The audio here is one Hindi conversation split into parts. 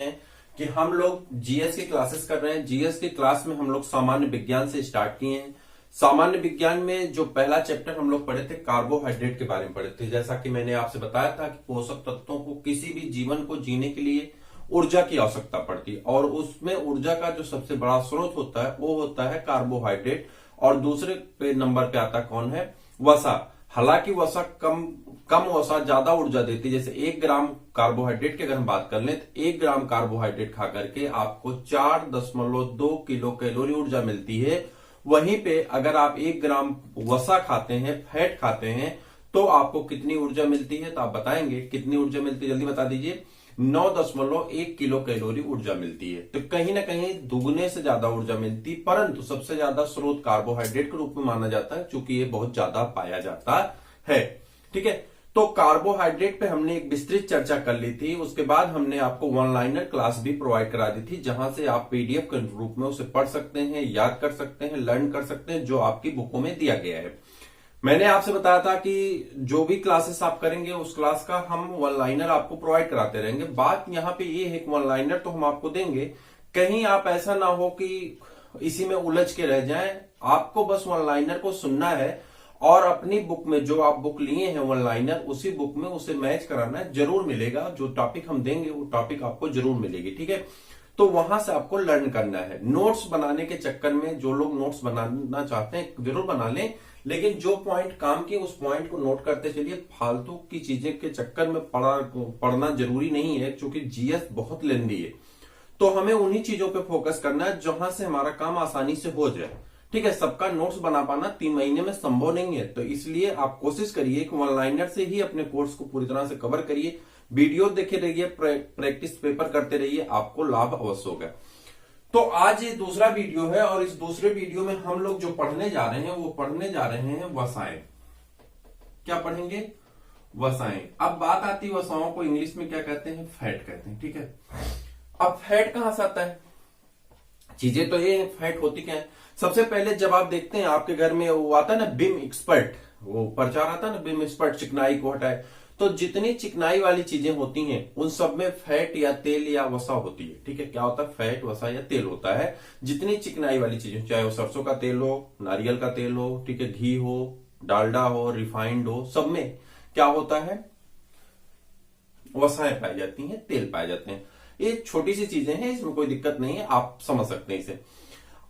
हैं कि हम लोग जीएस की क्लासेस कर रहे हैं। जीएस की क्लास में हम लोग सामान्य विज्ञान से स्टार्ट किए हैं। सामान्य विज्ञान में जो पहला चैप्टर हम लोग पढ़े थे कार्बोहाइड्रेट के बारे में पढ़े थे। जैसा कि मैंने आपसे बताया था कि पोषक तत्वों को किसी भी जीवन को जीने के लिए ऊर्जा की आवश्यकता पड़ती है और उसमें ऊर्जा का जो सबसे बड़ा स्रोत होता है वो होता है कार्बोहाइड्रेट। और दूसरे पे नंबर पे आता कौन है? वसा। हालांकि वसा कम वसा ज्यादा ऊर्जा देती है। जैसे 1 ग्राम कार्बोहाइड्रेट की अगर हम बात कर लें तो 1 ग्राम कार्बोहाइड्रेट खा करके आपको 4.2 किलो कैलोरी ऊर्जा मिलती है। वहीं पे अगर आप 1 ग्राम वसा खाते हैं, फैट खाते हैं, तो आपको कितनी ऊर्जा मिलती है? तो आप बताएंगे कितनी ऊर्जा मिलती है, जल्दी बता दीजिए। 9.1 किलो कैलोरी ऊर्जा मिलती है। तो कहीं ना कहीं दुगने से ज्यादा ऊर्जा मिलती, परंतु सबसे ज्यादा स्रोत कार्बोहाइड्रेट के रूप में माना जाता है क्योंकि ये बहुत ज्यादा पाया जाता है। ठीक है, तो कार्बोहाइड्रेट पे हमने एक विस्तृत चर्चा कर ली थी। उसके बाद हमने आपको वन लाइनर क्लास भी प्रोवाइड करा दी थी, जहां से आप पीडीएफ के रूप में उसे पढ़ सकते हैं, याद कर सकते हैं, लर्न कर सकते हैं, जो आपकी बुकों में दिया गया है। मैंने आपसे बताया था कि जो भी क्लासेस आप करेंगे उस क्लास का हम वन लाइनर आपको प्रोवाइड कराते रहेंगे। बात यहाँ पे ये है कि वन लाइनर तो हम आपको देंगे, कहीं आप ऐसा ना हो कि इसी में उलझ के रह जाएं। आपको बस वन लाइनर को सुनना है और अपनी बुक में जो आप बुक लिए हैं वन लाइनर, उसी बुक में उसे मैच कराना है। जरूर मिलेगा, जो टॉपिक हम देंगे वो टॉपिक आपको जरूर मिलेगी। ठीक है, तो वहां से आपको लर्न करना है। नोट्स बनाने के चक्कर में जो लोग नोट्स बनाना चाहते हैं जरूर बना लें, लेकिन जो पॉइंट काम की उस पॉइंट को नोट करते चलिए। फालतू की चीजें के चक्कर में पढ़ना जरूरी नहीं है, क्योंकि जीएस बहुत लेंदी है। तो हमें उन्हीं चीजों पे फोकस करना है जहां से हमारा काम आसानी से हो जाए। ठीक है, सबका नोट्स बना पाना 3 महीने में संभव नहीं है, तो इसलिए आप कोशिश करिए कि वन लाइनर से ही अपने कोर्स को पूरी तरह से कवर करिए। वीडियो देखे रहिए, प्रैक्टिस पेपर करते रहिए, आपको लाभ अवश्य होगा। तो आज ये दूसरा वीडियो है और इस दूसरे वीडियो में हम लोग जो पढ़ने जा रहे हैं वो पढ़ने जा रहे हैं वसाएं। क्या पढ़ेंगे? वसाएं। अब बात आती है वसाओं को इंग्लिश में क्या कहते हैं? फैट कहते हैं। ठीक है, अब फैट कहां से आता है? चीजें तो ये फैट होती क्या है? सबसे पहले जब आप देखते हैं आपके घर में वो आता है ना बिम एक्सपर्ट, वो प्रचार आता है ना बिम एक्सपर्ट, चिकनाई को हटाए, तो जितनी चिकनाई वाली चीजें होती हैं उन सब में फैट या तेल या वसा होती है। ठीक है, क्या होता है? फैट, वसा या तेल होता है। जितनी चिकनाई वाली चीजें, चाहे वो सरसों का तेल हो, नारियल का तेल हो, ठीक है, घी हो, डालडा हो, रिफाइंड हो, सब में क्या होता है? वसाएं पाई जाती हैं, तेल पाए जाते हैं। ये छोटी सी चीजें हैं, इसमें कोई दिक्कत नहीं है, आप समझ सकते हैं इसे।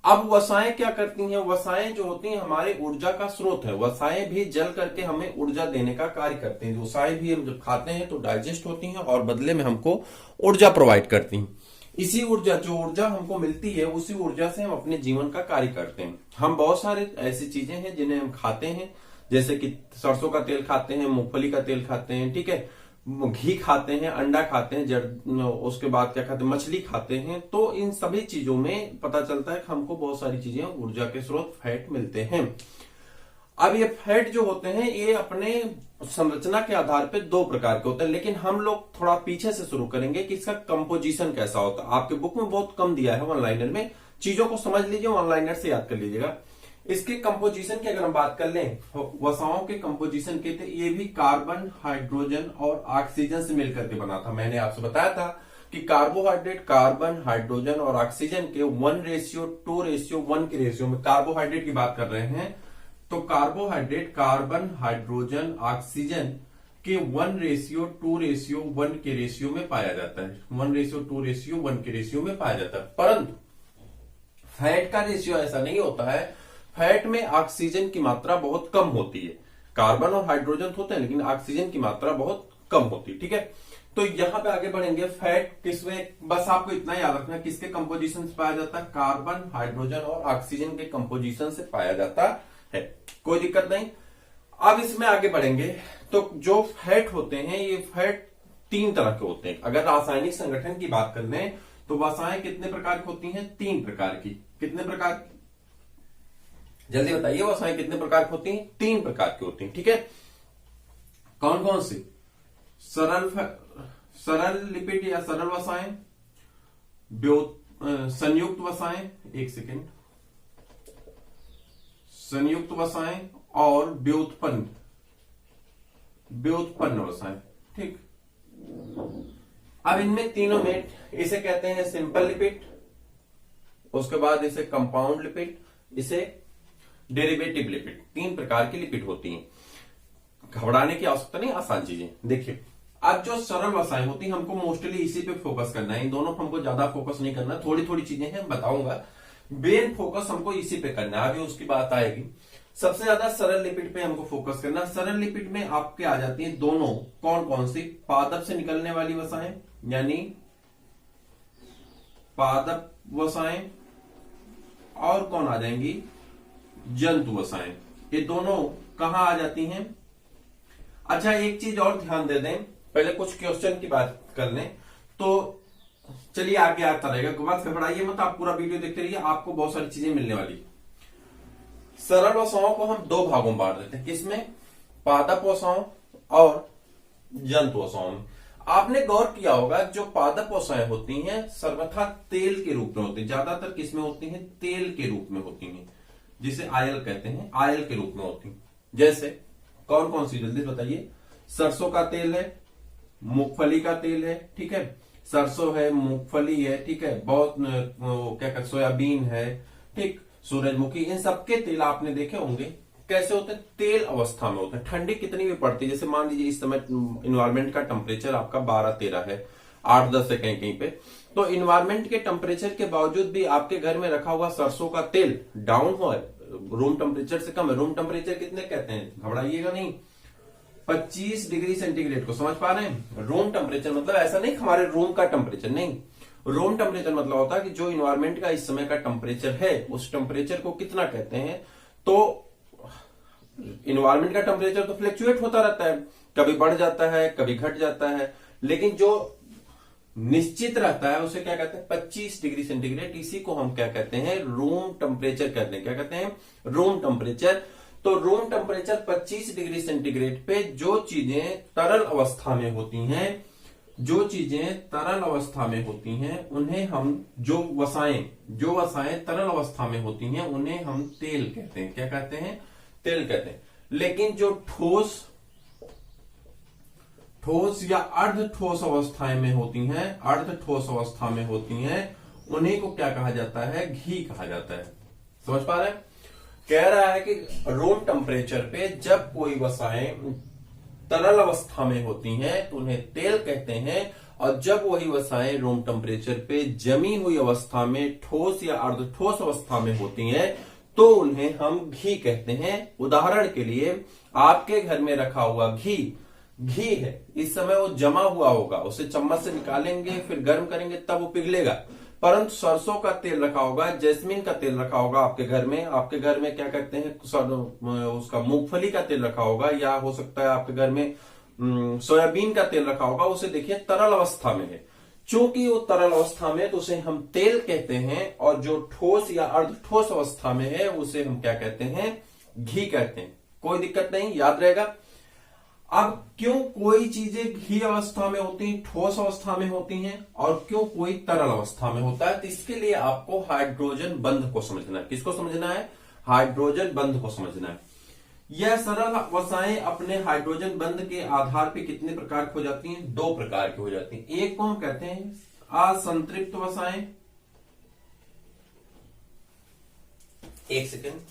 अब वसाएं क्या करती हैं? वसाएं जो होती हैं हमारे ऊर्जा का स्रोत है। वसाएं भी जल करके हमें ऊर्जा देने का कार्य करते हैं। वसाएं भी हम जब खाते हैं तो डाइजेस्ट होती हैं और बदले में हमको ऊर्जा प्रोवाइड करती हैं। इसी ऊर्जा, जो ऊर्जा हमको मिलती है, उसी ऊर्जा से हम अपने जीवन का कार्य करते हैं। हम बहुत सारे ऐसी चीजें हैं जिन्हें हम खाते हैं, जैसे कि सरसों का तेल खाते हैं, मूंगफली का तेल खाते हैं, ठीक है, घी खाते हैं, अंडा खाते हैं, उसके बाद क्या खाते हैं? मछली खाते हैं। तो इन सभी चीजों में पता चलता है कि हमको बहुत सारी चीजें, ऊर्जा के स्रोत फैट मिलते हैं। अब ये फैट जो होते हैं ये अपने संरचना के आधार पे 2 प्रकार के होते हैं, लेकिन हम लोग थोड़ा पीछे से शुरू करेंगे कि इसका कंपोजिशन कैसा होता है। आपके बुक में बहुत कम दिया है वन लाइनर में, चीजों को समझ लीजिए, वन लाइनर से याद कर लीजिएगा। इसके कंपोजिशन की अगर हम बात कर लें, वसाओं के कंपोजिशन के थे, ये भी कार्बन, हाइड्रोजन और ऑक्सीजन से मिलकर के बना था। मैंने आपसे बताया था कि कार्बोहाइड्रेट कार्बन, हाइड्रोजन और ऑक्सीजन के 1:2:1 के रेशियो में, कार्बोहाइड्रेट की बात कर रहे हैं तो कार्बोहाइड्रेट कार्बन, हाइड्रोजन, ऑक्सीजन के 1:2:1 के रेशियो में पाया जाता है। 1:2:1 के रेशियो में पाया जाता है। परंतु फैट का रेशियो ऐसा नहीं होता है। फैट में ऑक्सीजन की मात्रा बहुत कम होती है। कार्बन और हाइड्रोजन होते हैं लेकिन ऑक्सीजन की मात्रा बहुत कम होती है। ठीक है, तो यहां पे आगे बढ़ेंगे। फैट किसमें, बस आपको इतना याद रखना, किसके कंपोजिशन से पाया जाता है? कार्बन, हाइड्रोजन और ऑक्सीजन के कंपोजिशन से पाया जाता है। कोई दिक्कत नहीं। अब इसमें आगे बढ़ेंगे तो जो फैट होते हैं ये फैट 3 तरह के होते हैं। अगर रासायनिक संगठन की बात कर लें तो वसाएं कितने प्रकार की होती हैं? 3 प्रकार की। कितने प्रकार की? जल्दी बताइए, वसाएं कितने प्रकार की होती हैं? 3 प्रकार की होती हैं। ठीक है, कौन कौन सी? सरल लिपिड या सरल वसाएं, संयुक्त वसाएं, एक सेकेंड, संयुक्त वसाएं और व्युत्पन्न वसाएं। ठीक, अब इनमें तीनों में इसे कहते हैं सिंपल लिपिड, उसके बाद इसे कंपाउंड लिपिड, इसे डेरिवेटिव लिपिड। 3 प्रकार की लिपिड होती हैं। घबराने की आवश्यकता नहीं, आसान चीजें। देखिए, अब जो सरल वसाएं होती हैं हमको मोस्टली इसी पे फोकस करना है, इन दोनों पर हमको ज्यादा फोकस नहीं करना, थोड़ी थोड़ी चीजें हैं बताऊंगा, मेन फोकस हमको इसी पे करना है, अभी उसकी बात आएगी। सबसे ज्यादा सरल लिपिड पे हमको फोकस करना। सरल लिपिड में आपके आ जाती है दोनों, कौन कौन सी, पादप से निकलने वाली वसाएं यानी पादप वसाएं, और कौन आ जाएंगी, जंतु वसाएं। ये दोनों कहां आ जाती हैं। अच्छा, एक चीज और ध्यान दे दें, पहले कुछ क्वेश्चन की बात कर लें, तो चलिए आगे आता रहेगा, बस घबराइए मत, आप पूरा वीडियो देखते रहिए, आपको बहुत सारी चीजें मिलने वाली। सरल वसाओं को हम 2 भागों में बांट देते हैं, किसमें, पादप वसाओं और जंतु वसाओं में। आपने गौर किया होगा जो पादप वसाएं होती हैं सर्वथा तेल के रूप में होती है, ज्यादातर किसमें होती हैं, तेल के रूप में होती हैं, जिसे आयल कहते हैं, आयल के रूप में होती हैं। जैसे कौन कौन सी, जल्दी बताइए। सरसों का तेल है, मूंगफली का तेल है, ठीक है, सरसों है, मूंगफली है, ठीक है, बहुत क्या कहते, सोयाबीन है, ठीक, सूरजमुखी, इन सबके तेल आपने देखे होंगे कैसे होते हैं, तेल अवस्था में होते हैं। ठंडी कितनी भी पड़ती है, जैसे मान लीजिए इस समय इन्वायरमेंट का टेम्परेचर आपका 12-13 है, 8-10 है कहीं कहीं पे, तो इन्वायरमेंट के टेम्परेचर के बावजूद भी आपके घर में रखा हुआ सरसों का तेल डाउन हो, रूम टेम्परेचर से कम है। रूम टेम्परेचर कितने कहते हैं, घबराइएगा नहीं, 25 डिग्री सेंटीग्रेड को समझ पा रहे हैं। रूम टेम्परेचर मतलब ऐसा नहीं हमारे रूम का टेम्परेचर, नहीं, रूम टेम्परेचर मतलब होता है कि जो इन्वायरमेंट का इस समय का टेम्परेचर है उस टेम्परेचर को कितना कहते हैं। तो इन्वायरमेंट का टेम्परेचर तो फ्लक्चुएट होता रहता है, कभी बढ़ जाता है कभी घट जाता है, लेकिन जो निश्चित रहता है उसे क्या कहते हैं, 25 डिग्री सेंटीग्रेड। इसी को हम क्या कहते हैं, रूम टेम्परेचर कहते हैं। क्या कहते हैं, रूम टेम्परेचर। तो रूम टेम्परेचर 25 डिग्री सेंटीग्रेड पे जो चीजें तरल अवस्था में होती हैं, जो चीजें तरल अवस्था में होती हैं उन्हें हम, जो वसाएं तरल अवस्था में होती हैं उन्हें हम तेल कहते हैं। क्या कहते हैं, तेल कहते हैं। लेकिन जो ठोस या अर्ध ठोस अवस्थाएं में होती हैं, अर्ध ठोस अवस्था में होती हैं, उन्हीं को क्या कहा जाता है, घी कहा जाता है। समझ पा रहे हैं, कह रहा है कि रूम टेम्परेचर पे जब कोई वसाएं तरल अवस्था में होती हैं तो उन्हें तेल कहते हैं, और जब वही वसाएं रूम टेम्परेचर पे जमी हुई अवस्था में ठोस या अर्ध ठोस अवस्था में होती हैं तो उन्हें हम घी कहते हैं। उदाहरण के लिए आपके घर में रखा हुआ घी है, इस समय वो जमा हुआ होगा, उसे चम्मच से निकालेंगे फिर गर्म करेंगे तब वो पिघलेगा, परंतु सरसों का तेल रखा होगा, जैस्मिन का तेल रखा होगा आपके घर में क्या कहते हैं, उसका मूंगफली का तेल रखा होगा, या हो सकता है आपके घर में सोयाबीन का तेल रखा होगा, उसे देखिए तरल अवस्था में है। चूंकि वो तरल अवस्था में तो उसे हम तेल कहते हैं, और जो ठोस या अर्ध ठोस अवस्था में है उसे हम क्या कहते हैं, घी कहते हैं। कोई दिक्कत नहीं, याद रहेगा। अब क्यों कोई चीजें घी अवस्था में होती हैं, ठोस अवस्था में होती हैं, और क्यों कोई तरल अवस्था में होता है, तो इसके लिए आपको हाइड्रोजन बंध को समझना है। किसको समझना है, हाइड्रोजन बंध को समझना है। यह सरल वसाएं अपने हाइड्रोजन बंध के आधार पर कितने प्रकार की हो जाती हैं, 2 प्रकार की हो जाती हैं। एक को हम कहते हैं असंतृप्त वसाएं, एक सेकेंड,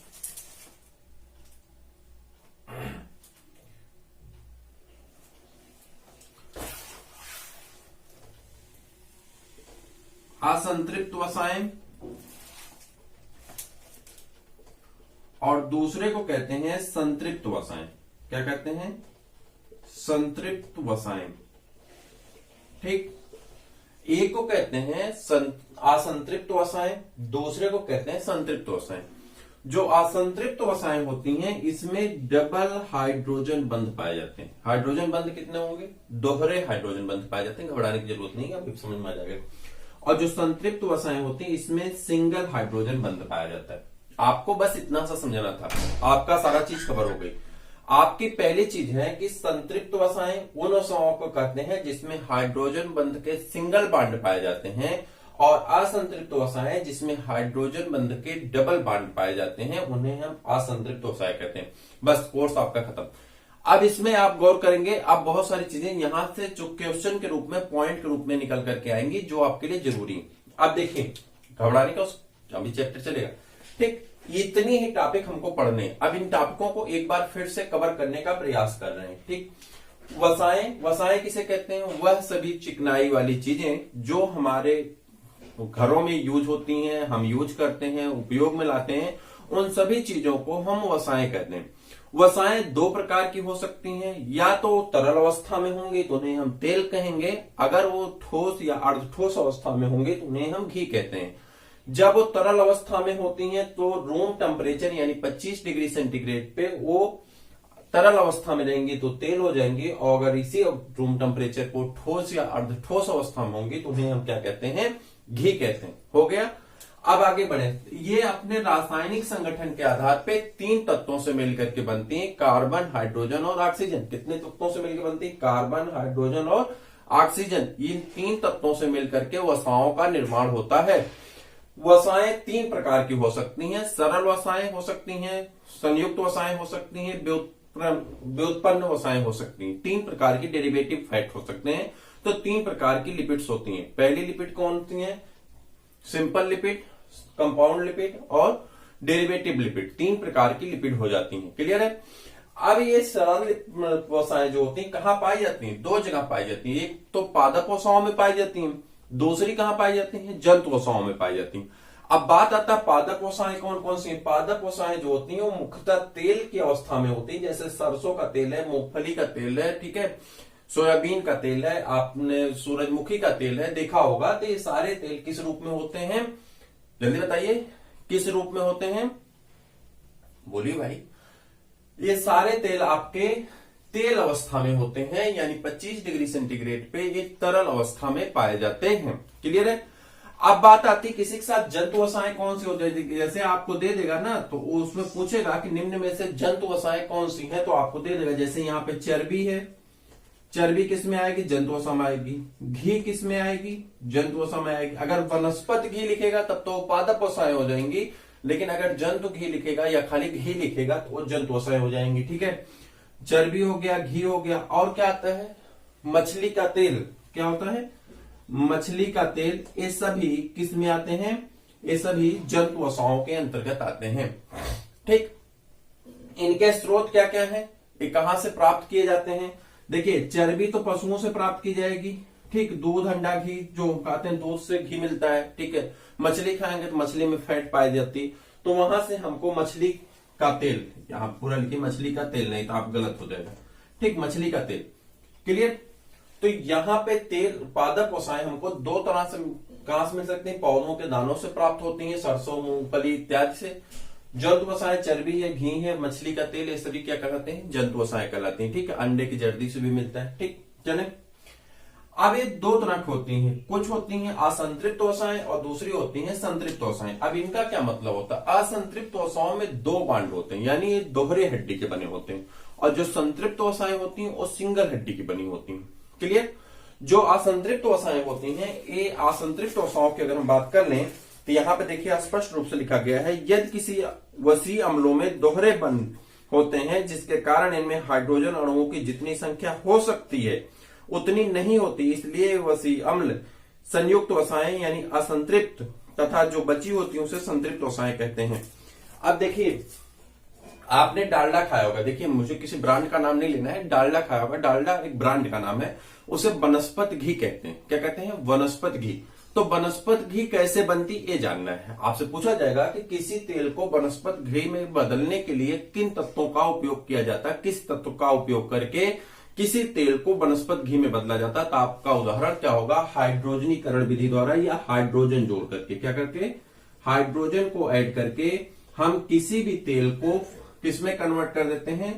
असंतृप्त वसाएं, और दूसरे को कहते हैं संतृप्त वसाएं। क्या कहते हैं, संतृप्त वसाएं, ठीक। एक को कहते हैं असंतृप्त वसाएं, दूसरे को कहते हैं संतृप्त वसाएं। जो असंतृप्त वसाएं होती हैं इसमें डबल हाइड्रोजन बंध पाए जाते हैं। हाइड्रोजन बंध कितने होंगे, दोहरे हाइड्रोजन बंध पाए जाते हैं, घबराने की जरूरत नहीं है, अभी समझ में आ जाएगा। और जो संतृप्त वसाएं होती हैं इसमें सिंगल हाइड्रोजन बंध पाया जाता है। आपको बस इतना सा समझना था, आपका सारा चीज कवर हो गई। आपकी पहली चीज है कि संतृप्त वसाएं उन वसाओं को कहते हैं जिसमें हाइड्रोजन बंध के सिंगल बॉन्ड पाए जाते हैं, और असंतृप्त वसाएं जिसमें हाइड्रोजन बंध के डबल बॉन्ड पाए जाते हैं, उन्हें हम असंतृप्त वसाएं कहते हैं। बस कोर्स आपका खत्म। अब इसमें आप गौर करेंगे, अब बहुत सारी चीजें यहां से जो क्वेश्चन के रूप में, पॉइंट के रूप में निकल करके आएंगी जो आपके लिए जरूरी है। अब देखिए, घबराने का अभी चैप्टर चलेगा, ठीक। इतनी ही टॉपिक हमको पढ़ने, अब इन टॉपिकों को एक बार फिर से कवर करने का प्रयास कर रहे हैं, ठीक। वसाएं किसे कहते हैं? वह सभी चिकनाई वाली चीजें जो हमारे घरों में यूज होती हैं, हम यूज करते हैं, उपयोग में लाते हैं, उन सभी चीजों को हम वसाएं कहते हैं। वसाएं दो प्रकार की हो सकती हैं, या तो तरल अवस्था में होंगे तो उन्हें हम तेल कहेंगे, अगर वो ठोस या अर्धठोस अवस्था में होंगे तो उन्हें हम घी कहते हैं। जब वो तरल अवस्था में होती हैं तो रूम टेम्परेचर यानी 25 डिग्री सेंटीग्रेड पे वो तरल अवस्था में रहेंगी तो तेल हो जाएंगे, और अगर इसी रूम टेम्परेचर को ठोस या अर्धठोस अवस्था में होंगी तो उन्हें हम क्या कहते हैं? घी कहते हैं। हो गया। अब आगे बढ़े, ये अपने रासायनिक संगठन के आधार पे 3 तत्वों से मिलकर के बनती हैं, कार्बन, हाइड्रोजन और ऑक्सीजन। कितने तत्वों से मिलकर बनती है? कार्बन, हाइड्रोजन और ऑक्सीजन। इन 3 तत्वों से मिलकर के वसाओं का निर्माण होता है। वसाएं 3 प्रकार की हो सकती हैं, सरल वसाएं हो सकती हैं, संयुक्त वसाएं हो सकती हैं, व्युत्पन्न वसाएं हो सकती हैं। 3 प्रकार की डेरिवेटिव फैट हो सकते हैं। तो 3 प्रकार की लिपिड्स होती हैं। पहली लिपिड कौन होती है? सिंपल लिपिड, कंपाउंड लिपिड और डेरिवेटिव लिपिड। 3 प्रकार की लिपिड हो जाती हैं। क्लियर है। अब ये सरल वसाएं जो होती हैं कहां पाई जाती हैं? 2 जगह पाई जाती है। एक तो पादप वसाओं में पाई जाती हैं, दूसरी कहां पाई जाती है? जंतु वसाओं में पाई जाती हैं। अब बात आता है पादप वसाएं कौन कौन सी हैं? पादप वसाएं जो होती हैं वो मुख्यतः तेल की अवस्था में होती है, जैसे सरसों का तेल है, मूंगफली का तेल है, ठीक है, सोयाबीन का तेल है, आपने सूरजमुखी का तेल है, देखा होगा। तो ये सारे तेल किस रूप में होते हैं? जल्दी बताइए, किस रूप में होते हैं? बोलिए भाई। ये सारे तेल आपके तेल अवस्था में होते हैं, यानी 25 डिग्री सेंटीग्रेड पे ये तरल अवस्था में पाए जाते हैं। क्लियर है। अब बात आती है किसी के साथ जंतु वसाएं कौन सी होती है। जैसे आपको दे देगा ना तो उसमें पूछेगा कि निम्न में से जंतु वसाएं कौन सी हैं, तो आपको दे देगा। जैसे यहाँ पे चर्बी है, चर्बी किस में आएगी? जंतु वसा में आएगी। घी किस में आएगी? जंतु वसा में आएगी। अगर वनस्पति घी लिखेगा तब तो पादप वसाएं हो जाएंगी, लेकिन अगर जंतु घी लिखेगा या खाली घी लिखेगा तो वो जंतु वसाएं हो जाएंगी। ठीक है। चर्बी हो गया, घी हो गया, और क्या आता है? मछली का तेल। क्या होता है? मछली का तेल। ये सभी किस में आते हैं? ये सभी जंतु वसाओं के अंतर्गत आते हैं। ठीक। इनके स्रोत क्या क्या है? ये कहां से प्राप्त किए जाते हैं? देखिए, चर्बी तो पशुओं से प्राप्त की जाएगी, ठीक। दूध, अंडा, घी जो खाते हैं दूध से घी मिलता है, ठीक है। मछली खाएंगे तो मछली में फैट पाई जाती, तो वहां से हमको मछली का तेल, यहां पूरा लिखिए मछली का तेल, नहीं तो आप गलत हो जाएगा, ठीक, मछली का तेल। क्लियर। तो यहाँ पे तेल पादप वसाएं हमको 2 तरह से कहां से मिल सकती हैं? पौधों के दानों से प्राप्त होती हैं, सरसों, मूंगफली इत्यादि से। जंतु वसाएं चर्बी है, घी है, मछली का तेल, ये सभी क्या कहलाते हैं? जंतु वसाएं कहलाती हैं। ठीक है। अंडे की जर्दी से भी मिलता है। ठीक। चले। अब ये 2 तरह की होती हैं, कुछ होती हैं असंतृप्त वसाएं और दूसरी होती हैं संतृप्त वसाएं। अब इनका क्या मतलब होता है? असंतृप्त वसाओं में 2 बांड होते हैं, यानी ये दोहरे हड्डी के बने होते हैं, और जो संतृप्त वसाएं होती हैं वो सिंगल हड्डी की बनी होती हैं। क्लियर। जो असंतृप्त वसाएं होती हैं, ये असंतृप्त वसाओं की अगर हम बात कर लें तो यहाँ पे देखिए स्पष्ट रूप से लिखा गया है, यदि किसी वसी अम्लों में दोहरे बंध होते हैं जिसके कारण इनमें हाइड्रोजन अणुओं की जितनी संख्या हो सकती है उतनी नहीं होती, इसलिए वसी अम्ल संयुक्त वसाएं यानी असंतृप्त तथा जो बची होती है उसे संतृप्त वसाएं कहते हैं। अब देखिए, आपने डालडा खाया होगा, देखिए मुझे किसी ब्रांड का नाम नहीं लेना है, डालडा खाया होगा, डालडा एक ब्रांड का नाम है, उसे वनस्पत घी कहते हैं। क्या कहते हैं? वनस्पत घी। तो वनस्पत घी कैसे बनती ये जानना है। आपसे पूछा जाएगा कि किसी तेल को वनस्पत घी में बदलने के लिए किन तत्वों का उपयोग किया जाता है, किस तत्व का उपयोग करके किसी तेल को वनस्पत घी में बदला जाता है, तो आपका उदाहरण क्या होगा? हाइड्रोजनीकरण विधि द्वारा या हाइड्रोजन जोड़ करके। क्या करके? हाइड्रोजन को ऐड करके हम किसी भी तेल को किसमें कन्वर्ट कर देते हैं?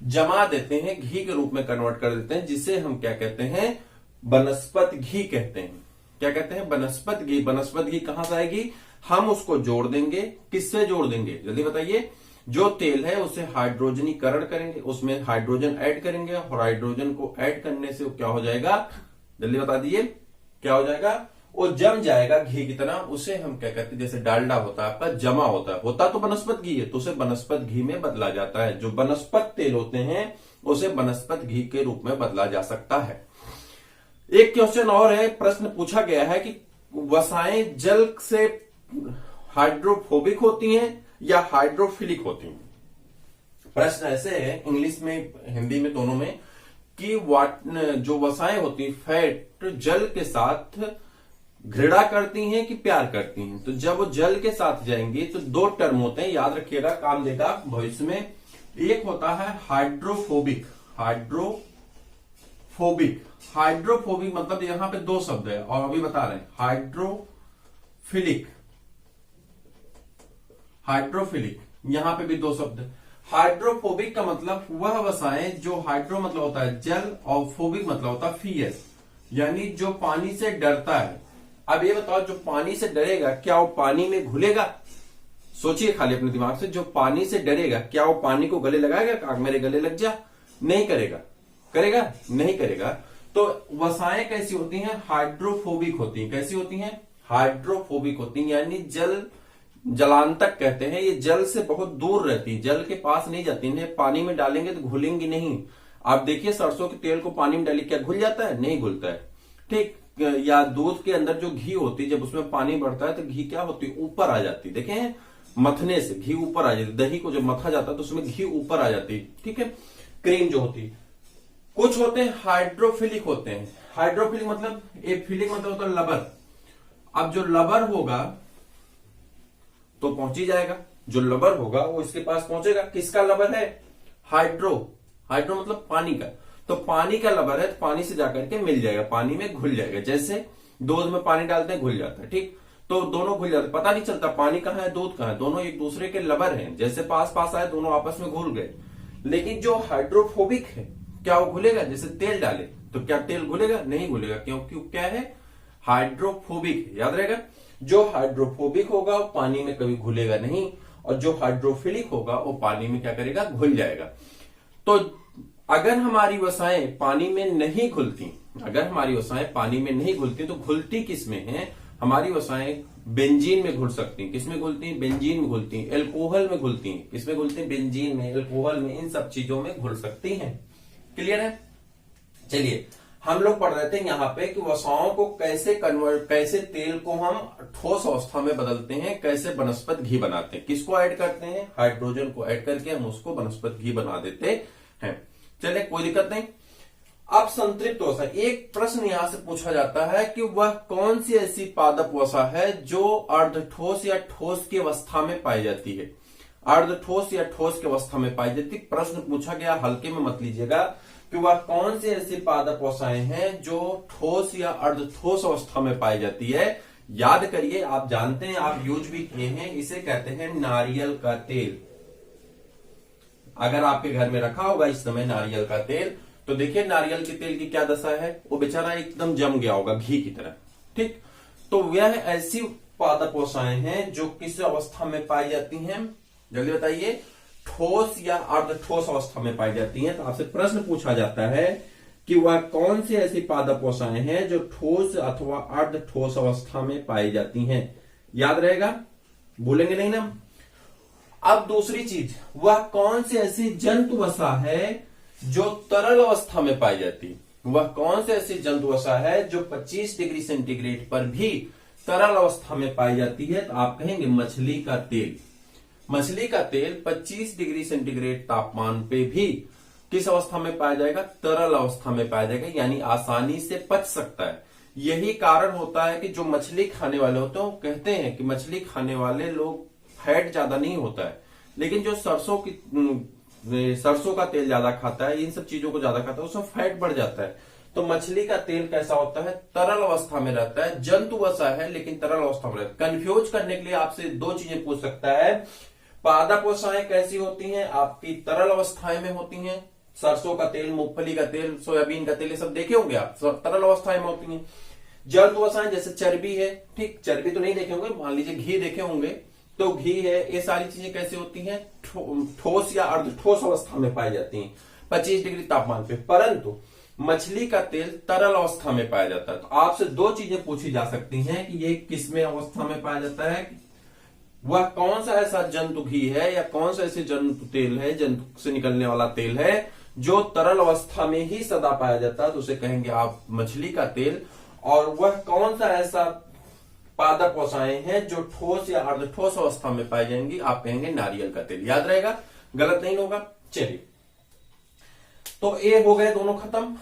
जमा देते हैं, घी के रूप में कन्वर्ट कर देते हैं, जिसे हम क्या कहते हैं? वनस्पत घी कहते हैं। क्या कहते हैं? वनस्पत घी। वनस्पत घी कहां से आएगी? हम उसको जोड़ देंगे। किससे जोड़ देंगे? जल्दी बताइए। जो तेल है उसे हाइड्रोजनीकरण करेंगे, उसमें हाइड्रोजन ऐड करेंगे, और हाइड्रोजन को ऐड करने से क्या हो जाएगा? जल्दी बता दीजिए, क्या हो जाएगा? वो जम जाएगा घी की तरह, उसे हम क्या कहते हैं, जैसे डालडा होता है आपका जमा होता तो वनस्पत घी है, तो उसे वनस्पत घी में बदला जाता है। जो वनस्पत तेल होते हैं उसे वनस्पत घी के रूप में बदला जा सकता है। एक क्वेश्चन और है, प्रश्न पूछा गया है कि वसाएं जल से हाइड्रोफोबिक होती हैं या हाइड्रोफिलिक होती हैं। प्रश्न ऐसे है इंग्लिश में हिंदी में दोनों में कि जो वसाएं होती फैट जल के साथ घृणा करती हैं कि प्यार करती हैं। तो जब वो जल के साथ जाएंगी तो दो टर्म होते हैं, याद रखिएगा, काम देगा भविष्य में। एक होता है हाइड्रोफोबिक, हाइड्रोफोबिक मतलब यहां पे दो शब्द है और अभी बता रहे हैं हाइड्रोफिलिक, यहां पे भी दो शब्द है। हाइड्रोफोबिक का मतलब वह वसाएं जो हाइड्रो मतलब होता है जल और फोबिक मतलब होता है फियर, यानी जो पानी से डरता है। अब ये बताओ, जो पानी से डरेगा क्या वो पानी में घुलेगा? सोचिए खाली अपने दिमाग से, जो पानी से डरेगा क्या वो पानी को गले लगाएगा? काग मेरे गले लग जा, नहीं करेगा। करेगा? नहीं करेगा। तो वसाएं कैसी होती हैं? हाइड्रोफोबिक होती हैं। कैसी होती हैं? हाइड्रोफोबिक होती हैं, यानी जलांतक कहते हैं। ये जल से बहुत दूर रहती है, जल के पास नहीं जाती। इन्हें पानी में डालेंगे तो घुलेंगी नहीं। आप देखिए सरसों के तेल को पानी में डालिए, क्या घुल जाता है? नहीं घुलता है। ठीक, या दूध के अंदर जो घी होती है, जब उसमें पानी बढ़ता है तो घी क्या होती है? ऊपर आ जाती है। देखें, मथने से घी ऊपर आ जाती है। दही को जब मथा जाता है तो उसमें घी ऊपर आ जाती है। ठीक है, क्रीम जो होती है। कुछ होते हैं हाइड्रोफिलिक होते हैं। हाइड्रोफिलिक मतलब, फिलिक मतलब होता है लबर। अब जो लबर होगा तो पहुंच ही जाएगा, जो लबर होगा वो इसके पास पहुंचेगा। किसका लबर है? हाइड्रो मतलब पानी का। तो पानी का लबर है तो पानी से जाकर के मिल जाएगा, पानी में घुल जाएगा। जैसे दूध में पानी डालते हैं, घुल जाता है। ठीक, तो दोनों घुल जाते, पता नहीं चलता पानी कहाँ है दूध कहाँ है, दोनों एक दूसरे के लबर हैं। जैसे पास पास आए दोनों आपस में घुल गए। लेकिन जो हाइड्रोफोबिक है क्या वो घुलेगा? जैसे तेल डाले तो क्या तेल घुलेगा? नहीं घुलेगा, क्योंकि क्या है? हाइड्रोफोबिक। याद रहेगा, जो हाइड्रोफोबिक होगा वो पानी में कभी घुलेगा नहीं, और जो हाइड्रोफिलिक होगा वो पानी में क्या करेगा? घुल जाएगा। तो अगर हमारी वसाएं पानी में नहीं घुलती, तो घुलती किस में है? हमारी वसाएं बेंजीन में घुल सकती हैं। किसमें घुलती हैं? बेंजीन में घुलती हैं। एल्कोहल में घुलती हैं। किसमें घुलती हैं? बेंजीन में, एल्कोहल में, इन सब चीजों में घुल सकती हैं। क्लियर है? चलिए, हम लोग पढ़ रहे थे यहाँ पे कि वसाओं को कैसे तेल को हम ठोस अवस्था में बदलते हैं, कैसे वनस्पत घी बनाते हैं। किसको ऐड करते हैं? हाइड्रोजन को ऐड करके हम उसको वनस्पत घी बना देते हैं। चलिए, कोई दिक्कत नहीं। अब संतृप्त वसा, एक प्रश्न यहां से पूछा जाता है कि वह कौन सी ऐसी पादप वसा है जो अर्धठोस या ठोस की अवस्था में पाई जाती है? अर्धठोस या ठोस की अवस्था में पाई जाती। प्रश्न पूछा गया, हल्के में मत लीजिएगा, कि वह कौन सी ऐसी पादप वसाएं हैं जो ठोस या अर्धठोस अवस्था में पाई जाती है। याद करिए, आप जानते हैं, आप यूज भी किए हैं, इसे कहते हैं नारियल का तेल। अगर आपके घर में रखा होगा इस समय नारियल का तेल, तो देखिए नारियल के तेल की क्या दशा है, वो बेचारा एकदम जम गया होगा घी की तरह। ठीक, तो वह ऐसी पादप वसाएं हैं जो किस अवस्था में पाई जाती हैं? जल्दी बताइए। ठोस या अर्धठोस अवस्था में पाई जाती हैं। तो आपसे प्रश्न पूछा जाता है कि वह कौन सी ऐसी पादप वसाएं हैं जो ठोस अथवा अर्धठोस अवस्था में पाई जाती हैं। याद रहेगा, भूलेंगे नहीं ना। अब दूसरी चीज, वह कौन सी ऐसी जंतु वसा है जो तरल अवस्था में पाई जाती है। वह कौन सी ऐसी जंतु वसा है जो 25 डिग्री सेंटीग्रेड पर भी तरल अवस्था में पाई जाती है? तो आप कहेंगे मछली का तेल। मछली का तेल 25 डिग्री सेंटीग्रेड तापमान पे भी किस अवस्था में पाया जाएगा? तरल अवस्था में पाया जाएगा, यानी आसानी से पच सकता है। यही कारण होता है कि जो मछली खाने वाले होते हैं वो कहते हैं कि मछली खाने वाले लोग फैट ज्यादा नहीं होता है, लेकिन जो सरसों का तेल ज्यादा खाता है, इन सब चीजों को ज्यादा खाता है, उसमें फैट बढ़ जाता है। तो मछली का तेल कैसा होता है? तरल अवस्था में रहता है, जंतु वसा है लेकिन तरल अवस्था में रहता है। कंफ्यूज करने के लिए आपसे दो चीजें पूछ सकता है। पादप वसाएं कैसी होती हैं? आपकी तरल अवस्थाएं में होती हैं। सरसों का तेल, मूंगफली का तेल, सोयाबीन का तेल, ये सब देखे होंगे आप, सब तरल अवस्थाएं में होती हैं। जंतु वसाएं जैसे चर्बी है, ठीक, चर्बी तो नहीं देखे होंगे, मान लीजिए घी देखे होंगे, तो घी है, ये सारी चीजें कैसी होती हैं? ठोस या अर्धठोस अवस्था में पाई जाती हैं 25 डिग्री तापमान पे। परंतु मछली का तेल तरल अवस्था में पाया जाता है। तो आपसे दो चीजें पूछी जा सकती हैं कि ये किस में अवस्था में पाया जाता है, वह कौन सा ऐसा जंतु घी है या कौन सा ऐसे जंतु तेल है, जंतु से निकलने वाला तेल है जो तरल अवस्था में ही सदा पाया जाता है, तो उसे कहेंगे आप मछली का तेल। और वह कौन सा ऐसा पादप वसाएं हैं जो ठोस या अर्ध ठोस अवस्था में पाई जाएंगी, आप कहेंगे नारियल का तेल। याद रहेगा, गलत नहीं होगा। चलिए, तो ए हो गए दोनों खत्म।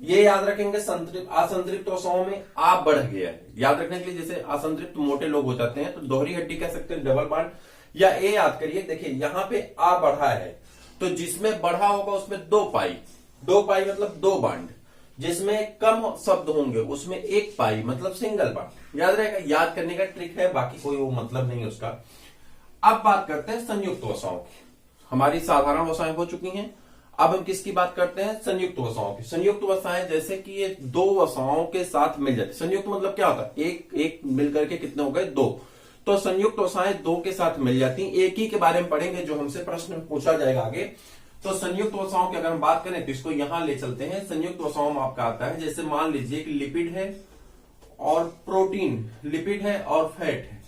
ये याद रखेंगे, असंतृप्त वसाओं में आ बढ़ गया है, याद रखने के लिए। जैसे असंतृप्त मोटे लोग हो जाते हैं तो दोहरी हड्डी कह सकते हैं, डबल बॉन्ड। या ए याद करिए, देखिए यहां पे आ बढ़ा है, तो जिसमें बढ़ा होगा उसमें दो पाई मतलब दो बॉन्ड। जिसमें कम शब्द होंगे उसमें एक पाई मतलब सिंगल बॉन्ड। याद रहेगा, याद करने का ट्रिक है, बाकी कोई वो मतलब नहीं उसका। अब बात करते हैं संयुक्त वसाओं की। हमारी साधारण वसाएं हो चुकी हैं, अब हम किसकी बात करते हैं, संयुक्त वसाओं की। संयुक्त वसाएं जैसे कि ये दो वसाओं के साथ मिल जाती। संयुक्त मतलब क्या होता है, एक एक मिलकर के कितने हो गए, दो। तो संयुक्त वसाएं दो के साथ मिल जाती हैं। एक ही के बारे में पढ़ेंगे जो हमसे प्रश्न पूछा जाएगा आगे। तो संयुक्त वसाओं की अगर हम बात करें तो इसको यहां ले चलते हैं। संयुक्त वसाओं में आपका आता है, जैसे मान लीजिए कि लिपिड है और प्रोटीन, लिपिड है और फैट है।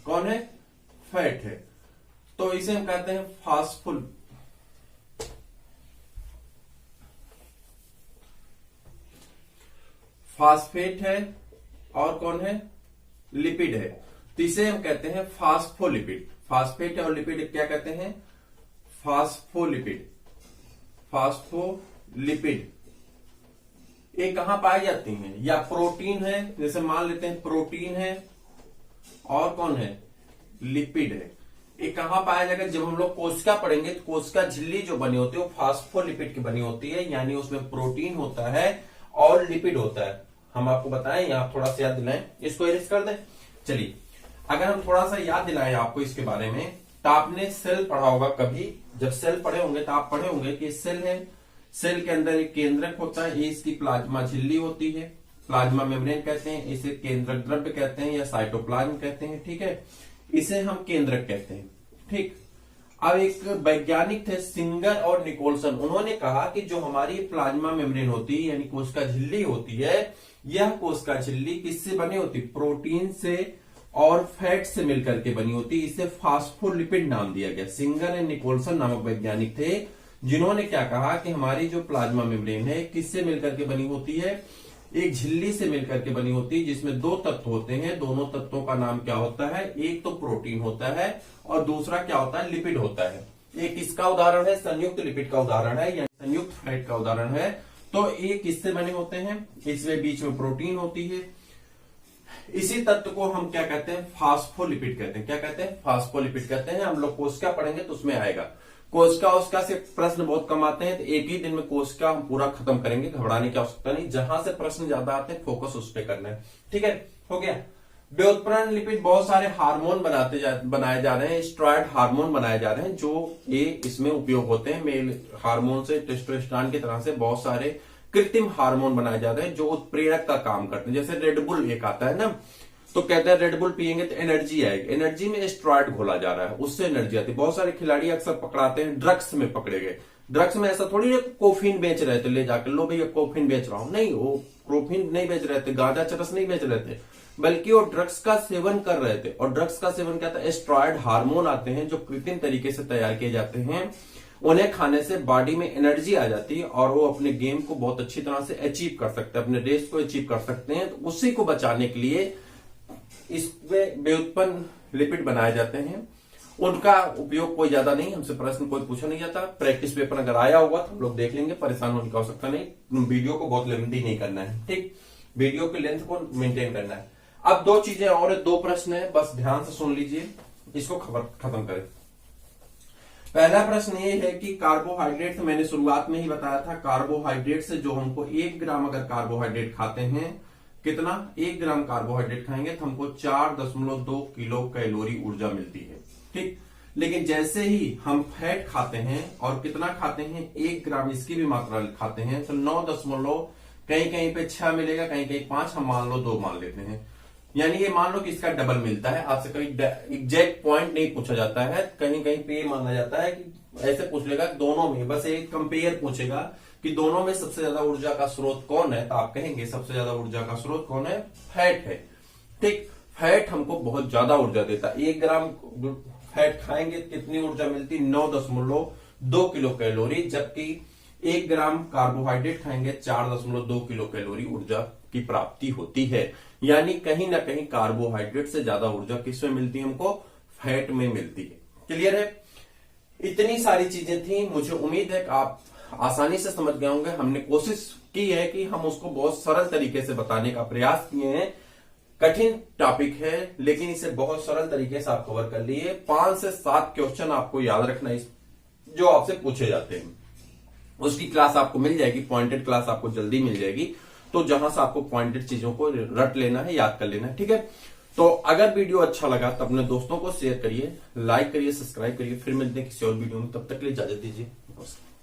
कौन है, फैट है। तो इसे हम कहते हैं फास्फोल, फास्फेट है और कौन है, लिपिड है। तो इसे हम कहते हैं फास्फोलिपिड। फास्फेट है और लिपिड क्या कहते हैं, फास्फोलिपिड। फास्फोलिपिड ये कहां पाई जाती हैं, या प्रोटीन है, जैसे मान लेते हैं प्रोटीन है और कौन है, लिपिड है। ये कहां पाया जाएगा, जब हम लोग कोशिका पढ़ेंगे तो कोशिका झिल्ली जो बनी होती है वो फास्फोलिपिड की बनी होती है, यानी उसमें प्रोटीन होता है और लिपिड होता है। हम आपको बताएं, यहां थोड़ा सा याद दिलाएं, इसको इरेज कर दें। चलिए, अगर हम थोड़ा सा याद दिलाएं आपको इसके बारे में, तो आपने सेल पढ़ा होगा कभी। जब सेल पढ़े होंगे तो आप पढ़े होंगे कि सेल है, सेल के अंदर एक केंद्रक होता है, ये इसकी प्लाज्मा झिल्ली होती है, प्लाज्मा मेम्ब्रेन कहते हैं, इसे केंद्रक द्रव्य कहते हैं या साइटोप्लाज्म कहते हैं। ठीक है, इसे हम केंद्रक कहते हैं। ठीक, अब एक वैज्ञानिक थे सिंगर और निकोलसन, उन्होंने कहा कि जो हमारी प्लाज्मा मेम्ब्रेन होती है यानी कोशिका झिल्ली होती है, यह कोशिका झिल्ली किससे बनी होती, प्रोटीन से और फैट से मिलकर के बनी होती। इसे फास्फोलिपिड नाम दिया गया। सिंगर एंड निकोलसन नामक वैज्ञानिक थे जिन्होंने क्या कहा कि हमारी जो प्लाज्मा मेम्ब्रेन है किससे मिलकर के बनी होती है, एक झिल्ली से मिलकर के बनी होती है, जिसमें दो तत्व होते हैं। दोनों तत्वों का नाम क्या होता है, एक तो प्रोटीन होता है और दूसरा क्या होता है, लिपिड होता है। एक किसका उदाहरण है, संयुक्त लिपिड का उदाहरण है या संयुक्त फैट का उदाहरण है। तो ये किससे बने होते हैं, इसमें बीच में प्रोटीन होती है। इसी तत्व को हम क्या कहते हैं, फास्फोलिपिड कहते हैं। क्या कहते हैं, फास्फोलिपिड कहते हैं। हम लोग कोशिका पढ़ेंगे तो उसमें आएगा। कोशिका उसका से प्रश्न बहुत कम आते हैं, तो एक ही दिन में कोशिका हम पूरा खत्म करेंगे, घबराने की आवश्यकता नहीं। जहां से प्रश्न ज्यादा आते हैं फोकस उस पर करना है। ठीक है, हो गया। व्युत्पन्न लिपिड बहुत सारे हार्मोन बनाए जा रहे हैं, स्टेरॉयड हार्मोन बनाए जा रहे हैं, जो ये इसमें उपयोग होते हैं। मेल हार्मोन से, टेस्टोस्टेरोन की तरह से बहुत सारे कृत्रिम हार्मोन बनाए जा रहे हैं जो उत्प्रेरक का काम करते हैं। जैसे रेडबुल एक आता है ना, तो कहते हैं रेडबुल पियेंगे तो एनर्जी आएगी। एनर्जी में स्टेरॉयड घोला जा रहा है, उससे एनर्जी आती है। बहुत सारे खिलाड़ी अक्सर पकड़ाते हैं, ड्रग्स में पकड़े गए। ड्रग्स में ऐसा थोड़ी कोफीन बेच रहे थे, ले जाकर लो भैया कोफीन बेच रहा हूं, नहीं, वो कोफीन नहीं बेच रहे थे, गांजा चरस नहीं बेच रहे थे, बल्कि वो ड्रग्स का सेवन कर रहे थे। और ड्रग्स का सेवन क्या था, स्टेरॉयड हार्मोन आते हैं जो कृत्रिम तरीके से तैयार किए जाते हैं। उन्हें खाने से बॉडी में एनर्जी आ जाती है और वो अपने गेम को बहुत अच्छी तरह से अचीव कर सकते हैं, अपने रेस को अचीव कर सकते हैं। तो उसी को बचाने के लिए इसमें व्युत्पन्न लिपिड बनाए जाते हैं। उनका उपयोग कोई ज्यादा नहीं, हमसे प्रश्न कोई पूछा नहीं जाता। प्रैक्टिस पेपर अगर आया होगा तो हम लोग देख लेंगे, परेशान होने की आवश्यकता नहीं। वीडियो को बहुत लेंथी नहीं करना है, ठीक, वीडियो की लेंथ को मेंटेन करना है। अब दो चीजें और, दो प्रश्न है, बस ध्यान से सुन लीजिए, इसको खत्म करें। पहला प्रश्न ये है कि कार्बोहाइड्रेट, मैंने शुरुआत में ही बताया था, कार्बोहाइड्रेट से जो हमको 1 ग्राम अगर कार्बोहाइड्रेट खाते हैं, कितना, 1 ग्राम कार्बोहाइड्रेट खाएंगे तो हमको 4.2 किलो कैलोरी ऊर्जा मिलती है। ठीक, लेकिन जैसे ही हम फैट खाते हैं और कितना खाते हैं, 1 ग्राम इसकी भी मात्रा खाते हैं, तो 9 कहीं कहीं पे 6 मिलेगा, कहीं कहीं 5, हम मान लो 2 मान लेते हैं। यानी ये मान लो कि इसका डबल मिलता है। आपसे कभी एग्जैक्ट पॉइंट नहीं पूछा जाता है, कहीं कहीं पे माना जाता है कि ऐसे पूछ लेगा दोनों में, बस एक कंपेयर पूछेगा कि दोनों में सबसे ज्यादा ऊर्जा का स्रोत कौन है, तो आप कहेंगे सबसे ज्यादा ऊर्जा का स्रोत कौन है, फैट है। ठीक, फैट हमको बहुत ज्यादा ऊर्जा देता है। 1 ग्राम फैट खाएंगे कितनी ऊर्जा मिलती, 9.2 किलो कैलोरी, जबकि 1 ग्राम कार्बोहाइड्रेट खाएंगे 4.2 किलो कैलोरी ऊर्जा की प्राप्ति होती है। यानी कहीं ना कहीं कार्बोहाइड्रेट से ज्यादा ऊर्जा किसमें मिलती है, हमको फैट में मिलती है। क्लियर है? इतनी सारी चीजें थी, मुझे उम्मीद है कि आप आसानी से समझ गए होंगे। हमने कोशिश की है कि हम उसको बहुत सरल तरीके से बताने का प्रयास किए हैं। कठिन टॉपिक है लेकिन इसे बहुत सरल तरीके से आप कवर कर लिए। 5 से 7 क्वेश्चन आपको याद रखना है जो आपसे पूछे जाते हैं। उसकी क्लास आपको मिल जाएगी, पॉइंटेड क्लास आपको जल्दी मिल जाएगी, तो जहां से आपको पॉइंटेड चीजों को रट लेना है, याद कर लेना है। ठीक है, तो अगर वीडियो अच्छा लगा तो अपने दोस्तों को शेयर करिए, लाइक करिए, सब्सक्राइब करिए। फिर मिलते हैं किसी और वीडियो में, तब तक के लिए इजाजत दीजिए। नमस्कार।